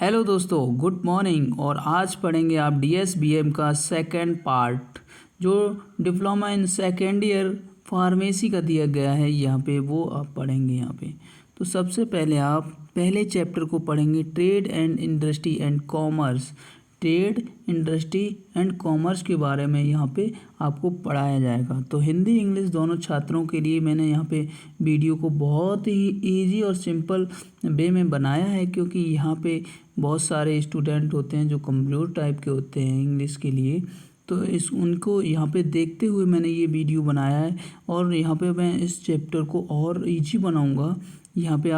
Hello दोस्तों, good morning. और आज पढ़ेंगे आप DSBM का सेकंड पार्ट, जो diploma in second year pharmacy का दिया गया है यहाँ पे, वो आप पढ़ेंगे यहाँ पे। तो सबसे पहले आप पहले चैप्टर को पढ़ेंगे, trade and industry and commerce. Trade, industry and commerce के बारे में यहाँ पे आपको पढ़ाया जाएगा। तो हिंदी इंग्लिश दोनों छात्रों के लिए मैंने यहाँ पे वीडियो को बहुत ही इजी और सिंपल वे में बनाया है, क्योंकि यहाँ पे बहुत सारे स्टूडेंट होते हैं जो कमज़ोर टाइप के होते हैं इंग्लिश के लिए। तो उनको यहाँ पे देखते हुए मैंने ये वीडियो बनाया है। और यहाँ पे मैं इस चैप्टर को और इजी बनाऊँगा यहाँ पे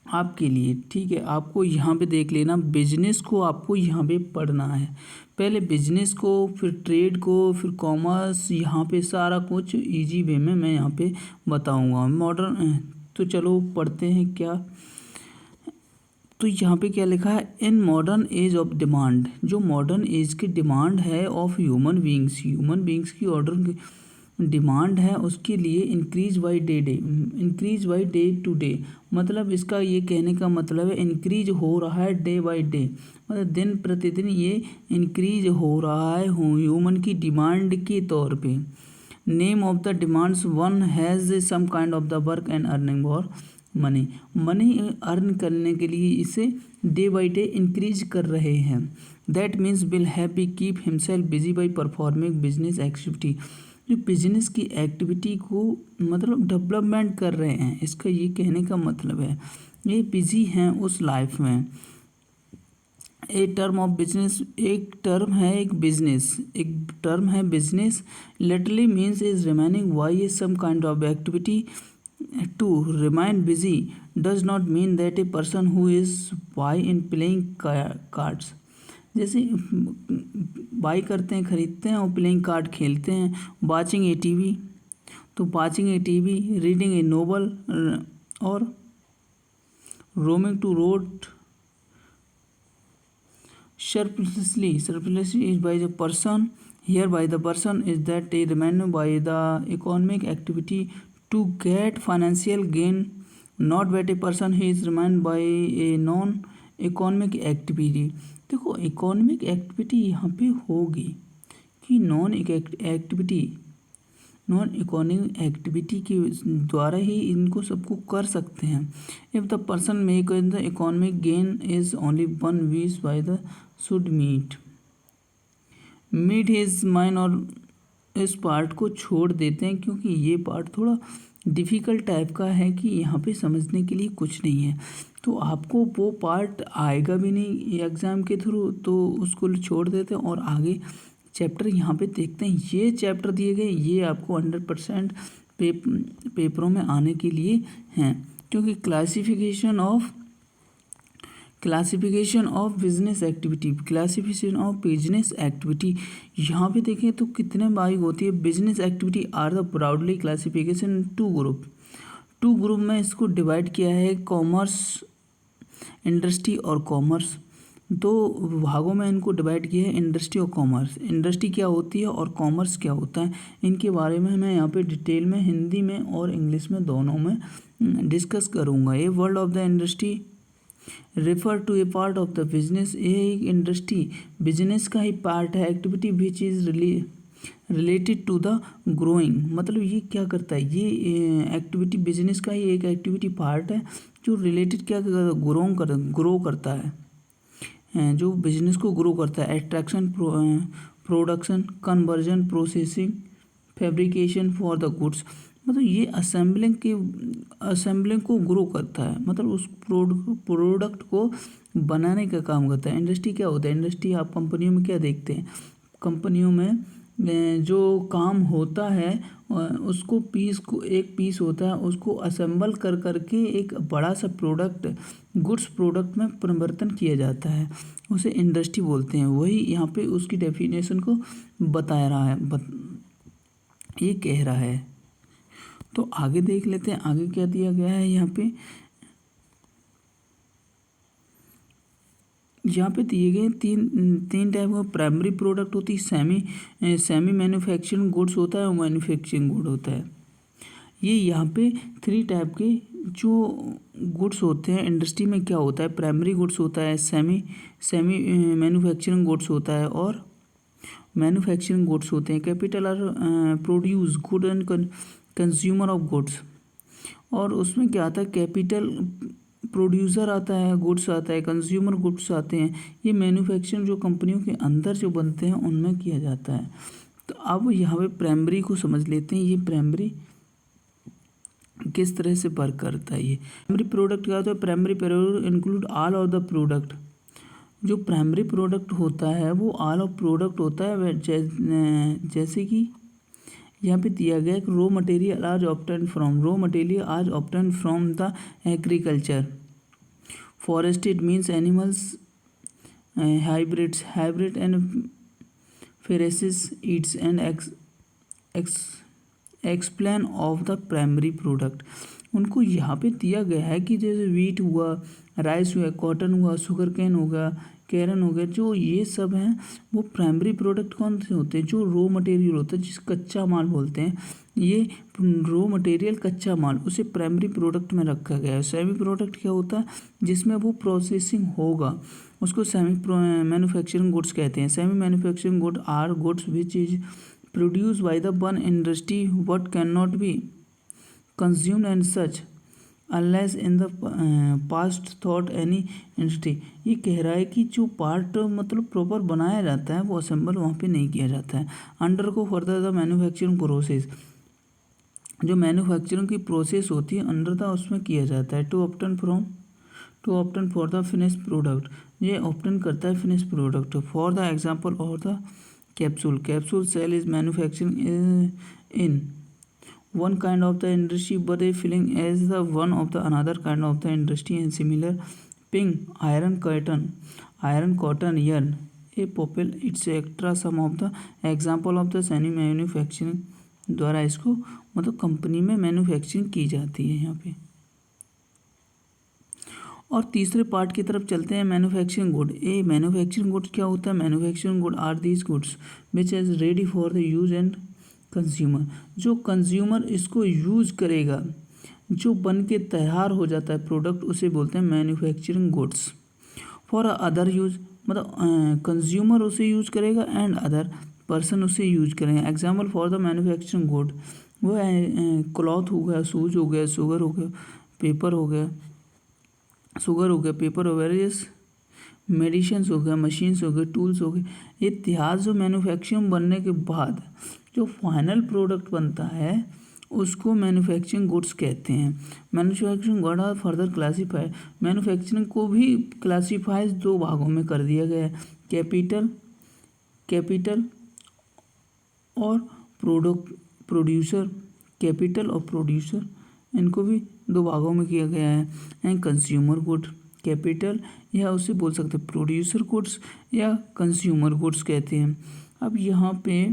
आपके लिए। ठीक है, आपको यहाँ पे देख लेना, बिजनेस को आपको यहाँ पे पढ़ना है। पहले बिजनेस को, फिर ट्रेड को, फिर कॉमर्स, यहाँ पे सारा कुछ इजी वे में मैं यहाँ पे बताऊँगा। मॉडर्न, तो चलो पढ़ते हैं क्या। तो यहाँ पे क्या लिखा है, इन मॉडर्न एज ऑफ डिमांड। जो मॉडर्न एज की डिमांड है ऑफ ह्यूमन बींग्स की ऑर्डर डिमांड है, उसके लिए increase by day to day. मतलब इसका ये कहने का मतलब है इंक्रीज हो रहा है डे बाई डे, मतलब दिन प्रतिदिन ये इंक्रीज हो रहा है ह्यूमन की डिमांड के तौर पे। Name of the demands, one has some kind of the work and earning for money earn करने के लिए इसे डे बाई डे इंक्रीज कर रहे हैं। That means will have be keep himself busy by performing business activity. जो business की activity को मतलब डेवलपमेंट कर रहे हैं, इसका ये कहने का मतलब है ये बिजी हैं उस लाइफ में। ए टर्म ऑफ बिजनेस, एक टर्म है business. Literally means is remaining why is some kind of activity. To remain busy does not mean that a person who is buy in playing cards, जैसे buy करते हैं, खरीदते हैं, और playing card खेलते हैं। वाचिंग ए टीवी, तो watching a TV, reading a novel, और roaming to road surplusly is by the person. Here by the person is that a revenue by the economic activity to get financial gain, not by a person he is remained by a non economic activity। देखो, economic activity यहाँ पे होगी कि non economic activity के द्वारा ही इनको सबको कर सकते हैं। If the person make the economic gain is only one wish by the should meet his mind. और इस पार्ट को छोड़ देते हैं क्योंकि ये पार्ट थोड़ा डिफ़िकल्ट टाइप का है कि यहाँ पे समझने के लिए कुछ नहीं है। तो आपको वो पार्ट आएगा भी नहीं एग्ज़ाम के थ्रू, तो उसको छोड़ देते हैं और आगे चैप्टर यहाँ पे देखते हैं। ये चैप्टर दिए गए, ये आपको 100% पेपरों में आने के लिए हैं, क्योंकि क्लासिफिकेशन ऑफ बिजनेस एक्टिविटी, यहाँ पे देखें तो कितने बारी होती है। Business activity are the broadly classification two group में इसको डिवाइड किया है, कॉमर्स, इंडस्ट्री और कॉमर्स। दो भागों में इनको डिवाइड किया है, इंडस्ट्री और कॉमर्स। इंडस्ट्री क्या होती है और कॉमर्स क्या होता है, इनके बारे में मैं यहाँ पे डिटेल में हिंदी में और इंग्लिश में दोनों में डिस्कस करूँगा। A world of the industry refer to a part of the business. ये एक इंडस्ट्री बिजनेस का ही पार्ट है, activity which is related to the growing. मतलब ये क्या करता है, ये एक्टिविटी बिजनेस का ही एक एक्टिविटी पार्ट है जो रिलेटेड क्या ग्रो करता है, जो बिजनेस को ग्रो करता है। Attraction, production, conversion, processing, fabrication for the goods. मतलब ये असेंबलिंग को ग्रो करता है, मतलब उस प्रोडक्ट को बनाने का काम करता है। इंडस्ट्री क्या होता है, इंडस्ट्री आप कंपनियों में क्या देखते हैं, कंपनियों में जो काम होता है उसको एक पीस होता है, उसको असेंबल कर करके एक बड़ा सा गुड्स प्रोडक्ट में परिवर्तन किया जाता है, उसे इंडस्ट्री बोलते हैं। वही यहाँ पे उसकी डेफिनेशन को बता रहा है, ये कह रहा है। तो आगे देख लेते हैं, आगे क्या दिया गया है। यहाँ पे दिए गए तीन टाइप का प्राइमरी प्रोडक्ट होती है, सेमी मैन्युफैक्चरिंग गुड्स होता है और मैन्युफैक्चरिंग गुड होता है। ये यहाँ पे 3 टाइप के जो गुड्स होते हैं इंडस्ट्री में क्या होता है, प्राइमरी गुड्स होता है, सेमी मैन्युफैक्चरिंग गुड्स होता है और मैन्युफैक्चरिंग गुड्स होते हैं। Capital R produce good and consumer of goods. और उसमें क्या आता है, कैपिटल प्रोड्यूसर आता है, गुड्स आता है, कंज्यूमर गुड्स आते हैं। ये मैन्युफैक्चरिंग जो कंपनियों के अंदर जो बनते हैं उनमें किया जाता है। तो अब यहाँ पे प्राइमरी को समझ लेते हैं, ये प्राइमरी किस तरह से वर्क करता है। ये प्राइमरी प्रोडक्ट क्या होता है, primary product include all of the product. जो प्राइमरी प्रोडक्ट होता है वो ऑल ऑफ प्रोडक्ट होता है, जैसे कि यहाँ पे दिया गया एक रो मटेरियल आज obtain from the agriculture, forested means animals, hybrid and pheresis Yeats and explain of the primary product. उनको यहाँ पे दिया गया है कि जैसे वीट हुआ, राइस हुआ, कॉटन हुआ, शुगर कैन हो गया, कैरन हो गया, जो ये सब हैं वो प्राइमरी प्रोडक्ट कौन से होते हैं, जो रॉ मटेरियल होता है जिस कच्चा माल बोलते हैं। ये रॉ मटेरियल कच्चा माल उसे प्राइमरी प्रोडक्ट में रखा गया है। सेमी प्रोडक्ट क्या होता है, जिसमें वो प्रोसेसिंग होगा, उसको सेमी मैन्युफैक्चरिंग गुड्स कहते हैं। Semi manufacturing good are goods which is produced by the one industry what cannot be consumed and such unless in the past thought any industry। ये कह रहा है कि जो पार्ट मतलब प्रॉपर बनाया जाता है वो असेंबल वहाँ पे नहीं किया जाता है। अंडर को फर्दर द मैन्युफैक्चरिंग प्रोसेस, जो मैन्युफैक्चरिंग की प्रोसेस होती है अंडर द उसमें किया जाता है। To obtain for the finish product, ये ऑप्टन करता है finish product. For the example और the capsule cell is manufacturing in one kind of the industry but a filling as the one of the another kind of the industry and similar ping iron cotton yarn a popel etc some of the example of the semi manufacturing द्वारा इसको मतलब company में manufacturing की जाती है यहाँ पे। और तीसरे पार्ट की तरफ चलते हैं, मैन्युफैक्चरिंग गुड। मैन्युफैक्चरिंग गुड्स क्या होता है, manufacturing good are these goods which is ready for the use and consumer. जो कंज्यूमर इसको यूज करेगा, जो बन के तैयार हो जाता है प्रोडक्ट, उसे बोलते हैं manufacturing goods. For other use मतलब कंज्यूमर उसे यूज करेगा एंड अदर पर्सन उसे यूज करेंगे। Example for the manufacturing good वो क्लॉथ हो गया, शूज हो गया, शुगर हो गया, पेपर हो गया, पेपर हो गया, मेडिसिन्स हो गया, मशीन्स हो गए, टूल्स हो गए इत्यादि। जो मैन्युफैक्चरिंग बनने के बाद जो फाइनल प्रोडक्ट बनता है उसको मैन्युफैक्चरिंग गुड्स कहते हैं। Manufacturing good are further classified, manufacturing को भी क्लासीफाइज 2 भागों में कर दिया गया है, कैपिटल और प्रोड्यूसर। कैपिटल और प्रोड्यूसर इनको भी 2 भागों में किया गया है। एंड कंज्यूमर गुड, कैपिटल या उसे बोल सकते हैं प्रोड्यूसर गुड्स या कंज्यूमर गुड्स कहते हैं। अब यहाँ पे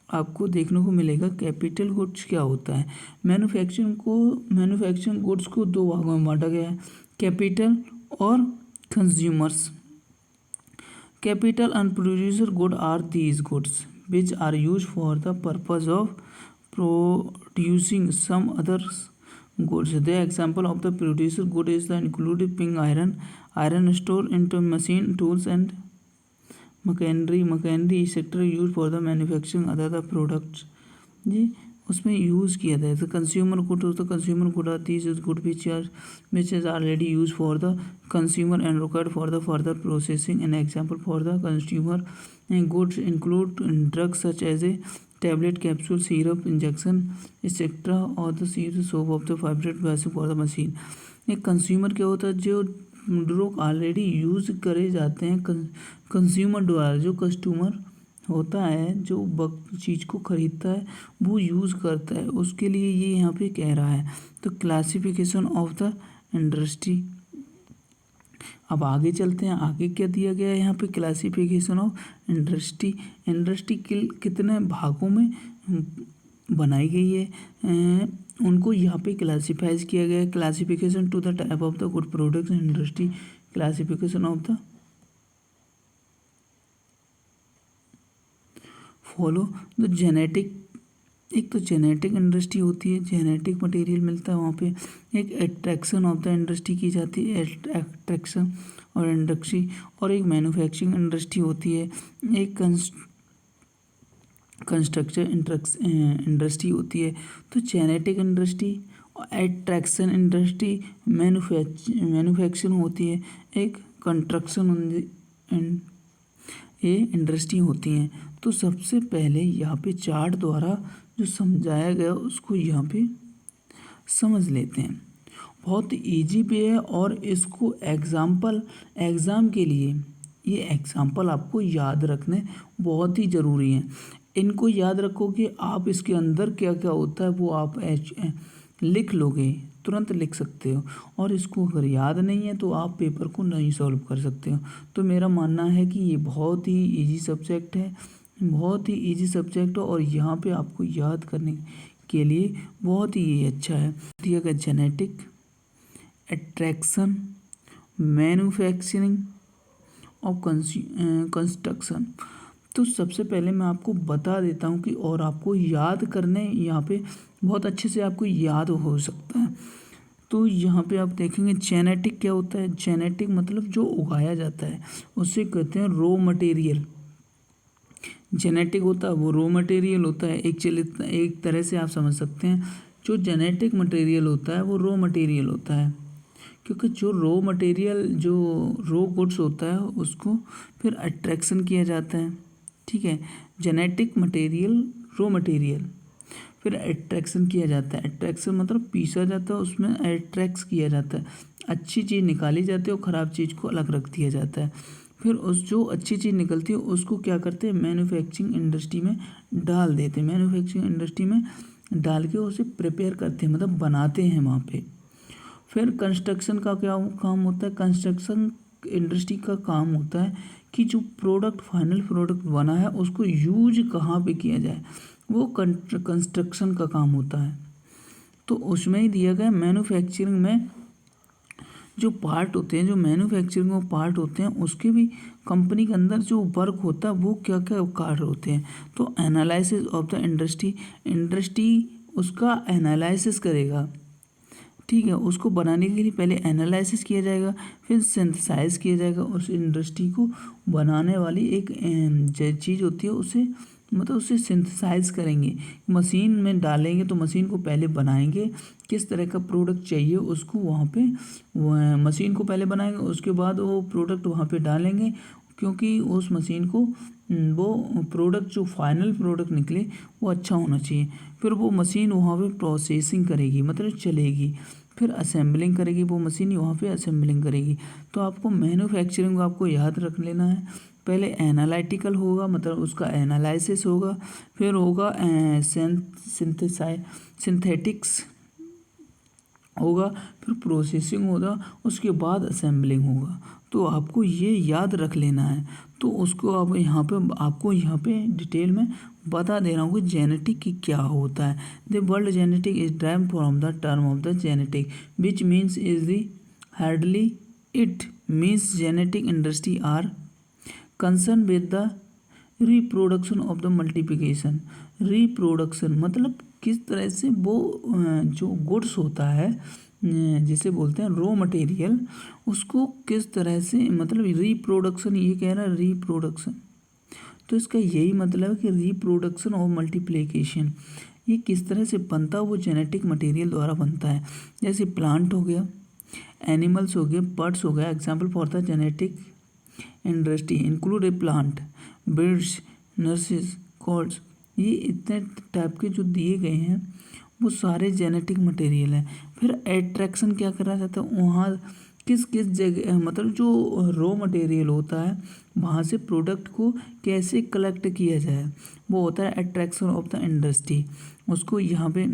आपको देखने को मिलेगा कैपिटल गुड्स क्या होता है। मैन्युफैक्चरिंग गुड्स को 2 भागों में बांटा गया है, कैपिटल और consumers. Capital and producer good are these goods which are use for the purpose of producing some other goods. The example of the producer good is the included pig iron store into machine tools and machinery etc used for the manufacturing other the products। जी उसमें use किया था। तो consumer good होता, consumer good आती है good which is already use for the consumer and required for the further processing. An example for the consumer goods include drugs such as a tablet, capsule, syrup, injection etc or the soap of the fabric basic for the machine। एक consumer क्या होता है, जो drug already use करे जाते हैं consumer द्वारा। जो कस्टमर होता है जो चीज़ को ख़रीदता है वो यूज़ करता है, उसके लिए ये यहाँ पे कह रहा है। तो क्लासिफिकेशन ऑफ द इंडस्ट्री। अब आगे चलते हैं, आगे क्या दिया गया है यहाँ पे, क्लासिफिकेशन ऑफ इंडस्ट्री कितने भागों में बनाई गई है, उनको यहाँ पे क्लासिफाइज किया गया है। Classification to the type of the good products industry, classification of the follow the genetic एक तो जेनेटिक इंडस्ट्री होती है, जेनेटिक मटेरियल मिलता है वहाँ पे। एक एट्रैक्शन ऑफ द इंडस्ट्री की जाती है, एट्रैक्शन और इंडस्ट्री। और एक मैन्युफैक्चरिंग इंडस्ट्री होती है, एक कंस्ट्रक्शन इंडस्ट्री होती है। तो genetic industry, attraction industry, manufacturing होती है, एक कंस्ट्रक्शन ये इंडस्ट्री होती हैं। तो सबसे पहले यहाँ पे चार्ट द्वारा जो समझाया गया उसको यहाँ पे समझ लेते हैं। बहुत इजी पे है और इसको एग्ज़ाम के लिए ये एग्ज़ाम्पल आपको याद रखने बहुत ही ज़रूरी हैं। इनको याद रखोगे आप, इसके अंदर क्या क्या होता है वो आप लिख लोगे, तुरंत लिख सकते हो। और इसको अगर याद नहीं है तो आप पेपर को नहीं सॉल्व कर सकते हो। तो मेरा मानना है कि ये बहुत ही इजी सब्जेक्ट है, बहुत ही इजी सब्जेक्ट है और यहाँ पे आपको याद करने के लिए बहुत ही अच्छा है। दिया गया जेनेटिक, एट्रैक्शन, मैन्युफैक्चरिंग और कंस्ट्रक्शन। तो सबसे पहले मैं आपको बता देता हूँ कि और आपको याद करने यहाँ पे बहुत अच्छे से आपको याद हो सकता है। तो यहाँ पे आप देखेंगे जेनेटिक क्या होता है। जेनेटिक मतलब जो उगाया जाता है उसे कहते हैं रॉ मटेरियल। जेनेटिक होता है वो रॉ मटेरियल होता है। एक तरह से आप समझ सकते हैं जो जेनेटिक मटेरियल होता है वो रॉ मटेरियल होता है, क्योंकि जो रॉ मटेरियल जो रॉ गुड्स होता है उसको फिर अट्रैक्शन किया जाता है। ठीक है, जेनेटिक मटेरियल, रॉ मटेरियल, फिर अट्रैक्शन किया जाता है। अट्रैक्शन मतलब पीसा जाता है, उसमें अट्रैक्ट किया जाता है, अच्छी चीज़ निकाली जाती है और ख़राब चीज़ को अलग रख दिया जाता है। फिर उस जो अच्छी चीज़ निकलती है उसको क्या करते हैं, मैन्युफैक्चरिंग इंडस्ट्री में डाल देते हैं। मैन्युफैक्चरिंग इंडस्ट्री में डाल के उसे प्रिपेयर करते हैं, मतलब बनाते हैं वहाँ पे। फिर कंस्ट्रक्शन का क्या काम होता है। कंस्ट्रक्शन इंडस्ट्री का काम होता है कि जो प्रोडक्ट, फाइनल प्रोडक्ट बना है उसको यूज कहाँ पे किया जाए, वो कंस्ट्रक्शन का काम होता है। तो उसमें ही दिया गया मैन्युफैक्चरिंग में जो पार्ट होते हैं, जो मैन्युफैक्चरिंग में पार्ट होते हैं, उसके भी कंपनी के अंदर जो वर्क होता है वो क्या क्या कार्य होते हैं। तो एनालिसिस ऑफ द इंडस्ट्री उसका एनालिसिस करेगा। ठीक है, उसको बनाने के लिए पहले एनालिसिस किया जाएगा, फिर सिंथेसाइज किया जाएगा। उस इंडस्ट्री को बनाने वाली एक चीज़ होती है, उसे मतलब उसे सिंथेसाइज करेंगे, मशीन में डालेंगे। तो मशीन को पहले बनाएंगे, किस तरह का प्रोडक्ट चाहिए उसको वहाँ पे मशीन को पहले बनाएंगे, उसके बाद वो प्रोडक्ट वहाँ पे डालेंगे, क्योंकि उस मशीन को वो प्रोडक्ट जो फाइनल प्रोडक्ट निकले वो अच्छा होना चाहिए। फिर वो मशीन वहाँ पे प्रोसेसिंग करेगी, मतलब चलेगी, फिर असेंबलिंग करेगी, वो मशीन वहाँ पे असेंबलिंग करेगी। तो आपको मैन्युफैक्चरिंग को आपको याद रख लेना है। पहले एनालिटिकल होगा, मतलब उसका एनालिसिस होगा, फिर होगा सिंथेटिक्स होगा, फिर प्रोसेसिंग होगा, उसके बाद असेंबलिंग होगा। तो आपको ये याद रख लेना है। तो उसको आप आपको यहाँ पे डिटेल में बता दे रहा हूँ कि जेनेटिक की क्या होता है। The world genetic is derived from the term of the genetic which means is the hardly it means genetic industry are concern with the reproduction of the multiplication. Reproduction मतलब किस तरह से वो जो गुड्स होता है जिसे बोलते हैं रॉ मटेरियल, उसको किस तरह से मतलब रिप्रोडक्शन, ये कह रहा है रिप्रोडक्शन। तो इसका यही मतलब है कि रिप्रोडक्शन और मल्टीप्लिकेशन ये किस तरह से बनता है, वो जेनेटिक मटेरियल द्वारा बनता है। जैसे प्लांट हो गया, एनिमल्स हो गए, बर्ड्स हो गया। Example for the genetic industry include a plant, birds, nurses, cords. ये इतने टाइप के जो दिए गए हैं वो सारे जेनेटिक मटेरियल हैं। फिर एट्रैक्शन क्या करा जाता है, वहाँ किस किस जगह मतलब जो रॉ मटेरियल होता है वहाँ से प्रोडक्ट को कैसे कलेक्ट किया जाए, वो होता है एट्रैक्शन ऑफ द इंडस्ट्री। उसको यहाँ पे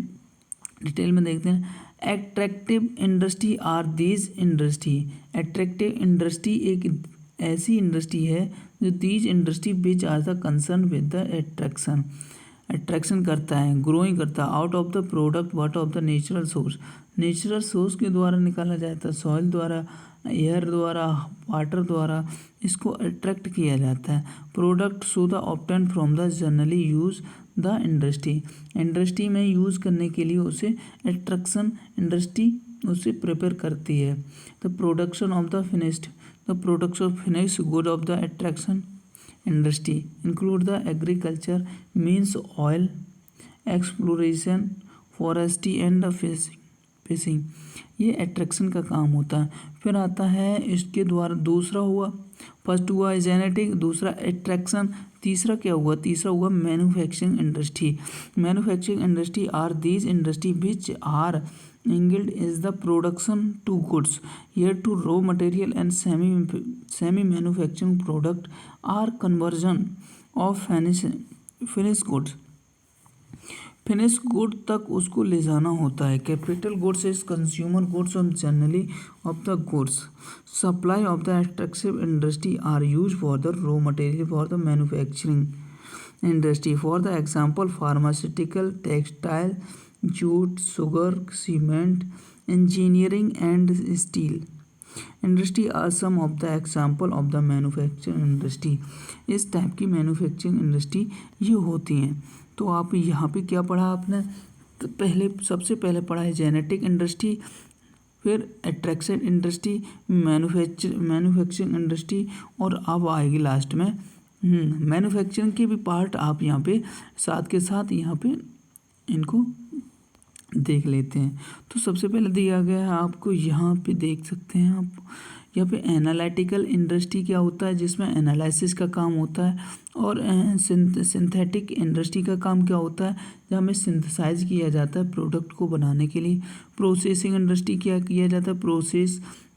डिटेल में देखते हैं। Attractive industry are these industry. Attractive industry एक ऐसी इंडस्ट्री है जो these industry which are the concern with the attraction करता है, ग्रोइंग करता है out of the product what of the natural source. Natural source के द्वारा निकाला जाता है, सॉइल द्वारा, एयर द्वारा, वाटर द्वारा इसको अट्रैक्ट किया जाता है। Product so the obtain from the generally use the industry में यूज़ करने के लिए उसे एट्रैक्शन इंडस्ट्री उसे प्रिपेयर करती है। The production of finish good of the attraction industry include the agriculture means oil exploration forestry and fishing. ये attraction का काम होता है। फिर आता है इसके द्वारा दूसरा हुआ, फर्स्ट हुआ जेनेटिक, दूसरा एट्रैक्शन, तीसरा क्या हुआ, तीसरा हुआ manufacturing industry are these industry which are engaged is the production to goods here to raw material and semi manufacturing product or conversion of finished goods तक उसको ले जाना होता है। Capital goods is consumer goods और generally of the goods supply of the extractive industry are use for the raw material for the manufacturing industry for the example pharmaceutical textile jute sugar cement engineering and steel industry are some of the example of the manufacturing industry. इस type की manufacturing industry ये होती हैं। तो आप यहाँ पे क्या पढ़ा आपने, तो सबसे पहले पढ़ा है जेनेटिक इंडस्ट्री, फिर एट्रैक्शन इंडस्ट्री, मैन्युफैक्चरिंग इंडस्ट्री, और अब आएगी लास्ट में मैन्युफैक्चरिंग के भी पार्ट आप यहाँ पे साथ के साथ यहाँ पे इनको देख लेते हैं। तो सबसे पहले दिया गया है आपको, यहाँ पे देख सकते हैं आप, यहाँ पे एनालिटिकल इंडस्ट्री क्या होता है, जिसमें एनालिसिस का काम होता है, और सिंथेटिक इंडस्ट्री का काम क्या होता है, जहाँ में सिंथेसाइज किया जाता है प्रोडक्ट को बनाने के लिए। प्रोसेसिंग इंडस्ट्री क्या किया जाता है,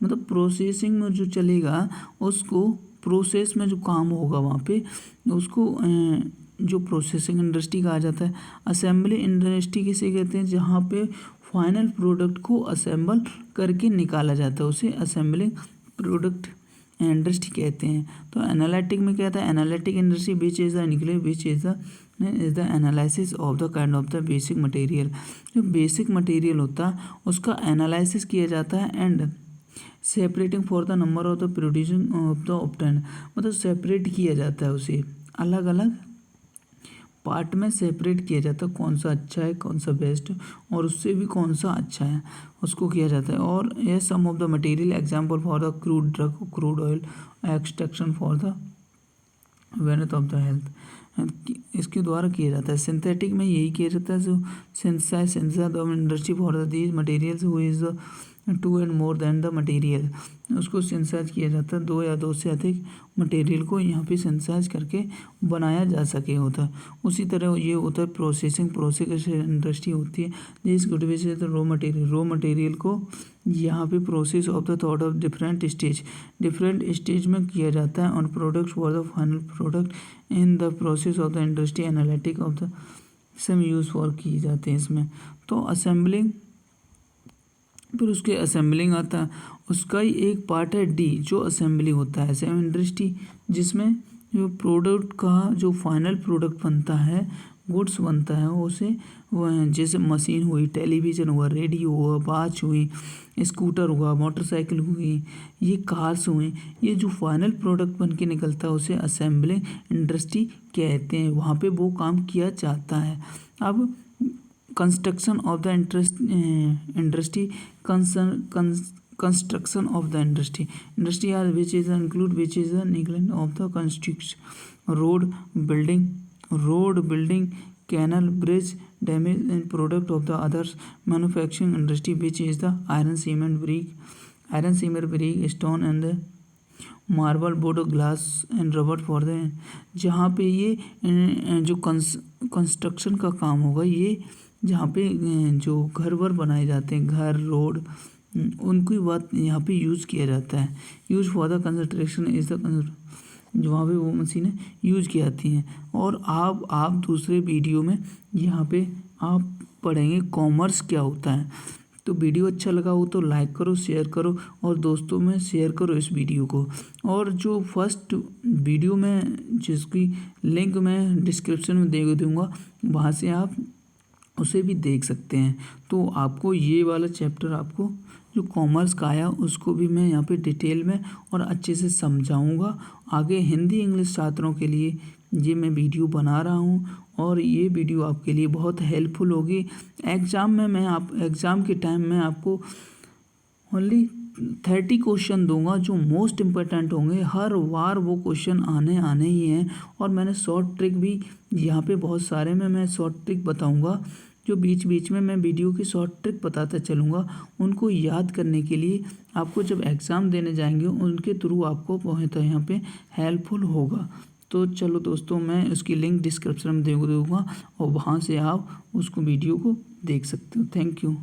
मतलब प्रोसेसिंग में जो चलेगा उसको, प्रोसेस में जो काम होगा वहाँ पे उसको जो प्रोसेसिंग इंडस्ट्री कहा जाता है। असेंबली इंडस्ट्री किसे कहते हैं, जहाँ पे फाइनल प्रोडक्ट को असेंबल करके निकाला जाता है, उसे असेंबलिंग प्रोडक्ट इंडस्ट्री कहते हैं। तो एनालिटिक में क्या था, analytic industry which is the analysis of the kind of the basic material. जो बेसिक मटेरियल होता है उसका एनालिसिस किया जाता है and separating for the number of the producing of the obtain, मतलब सेपरेट किया जाता है, उसे अलग अलग पार्ट में सेपरेट किया जाता है, कौन सा अच्छा है कौन सा बेस्ट और उससे भी कौन सा अच्छा है उसको किया जाता है। और ये some of the material example for the crude drug crude oil extraction for the wealth of the health, इसके द्वारा किया जाता है। सिंथेटिक में यही किया जाता है, जो synthesize the industry for these materials who is to and more than the material, उसको सिंथेसाइज किया जाता है, दो या दो से अधिक मटेरियल को यहाँ पे सिंथेसाइज करके बनाया जा सके होता है। उसी तरह ये होता है प्रोसेस इंडस्ट्री होती है, जिस good which is the raw material को यहाँ पे process of the thought of different stage में किया जाता है और product for the final product in the process of the industry analytic of the some use for किए जाते हैं इसमें। तो असेंबलिंग, फिर उसके असेंबलिंग आता है, उसका ही एक पार्ट है डी जो असेंबली होता है असेंबली इंडस्ट्री, जिसमें जो प्रोडक्ट का जो फाइनल प्रोडक्ट बनता है गुड्स बनता है उसे जैसे मशीन हुई, टेलीविज़न हुआ, रेडियो हुआ, वॉच हुई, स्कूटर हुआ, मोटरसाइकिल हुई, ये कार्स हुई, ये जो फाइनल प्रोडक्ट बन के निकलता है उसे असेंबलिंग इंडस्ट्री कहते हैं, वहाँ पे वो काम किया जाता है। अब construction of the industry construction of the industry are which is the neglect of the construction road building canal bridge damage and product of the others manufacturing industry which is the iron cement brick stone and the marble board glass and rubber for the, जहाँ पे ये जो construction का काम होगा, ये जहाँ पे जो घर वर बनाए जाते हैं, घर रोड, उनकी बात यहाँ पे यूज़ किया जाता है। Use for the construction is the, जो वहाँ पे वो मशीनें यूज की जाती हैं। और आप दूसरे वीडियो में यहाँ पे आप पढ़ेंगे कॉमर्स क्या होता है। तो वीडियो अच्छा लगा हो तो लाइक करो, शेयर करो और दोस्तों में शेयर करो इस वीडियो को। और जो फर्स्ट वीडियो में जिसकी लिंक मैं डिस्क्रिप्शन में दे दूँगा, वहाँ से आप उसे भी देख सकते हैं। तो आपको ये वाला चैप्टर, आपको जो कॉमर्स का आया उसको भी मैं यहाँ पे डिटेल में और अच्छे से समझाऊंगा। आगे हिंदी इंग्लिश छात्रों के लिए ये मैं वीडियो बना रहा हूँ और ये वीडियो आपके लिए बहुत हेल्पफुल होगी। एग्ज़ाम के टाइम में आपको ओनली 30 क्वेश्चन दूंगा जो मोस्ट इम्पोर्टेंट होंगे। हर बार वो क्वेश्चन आने ही हैं और मैंने शॉर्ट ट्रिक भी यहाँ पे बहुत सारे में मैं शॉर्ट ट्रिक बताऊंगा, जो बीच बीच में मैं वीडियो की शॉर्ट ट्रिक बताता चलूँगा। उनको याद करने के लिए आपको जब एग्ज़ाम देने जाएंगे उनके थ्रू आपको बहुत यहाँ पे हेल्पफुल होगा। तो चलो दोस्तों, मैं उसकी लिंक डिस्क्रिप्शन में दे दूँगा और वहाँ से आप उसको वीडियो को देख सकते हो। Thank you.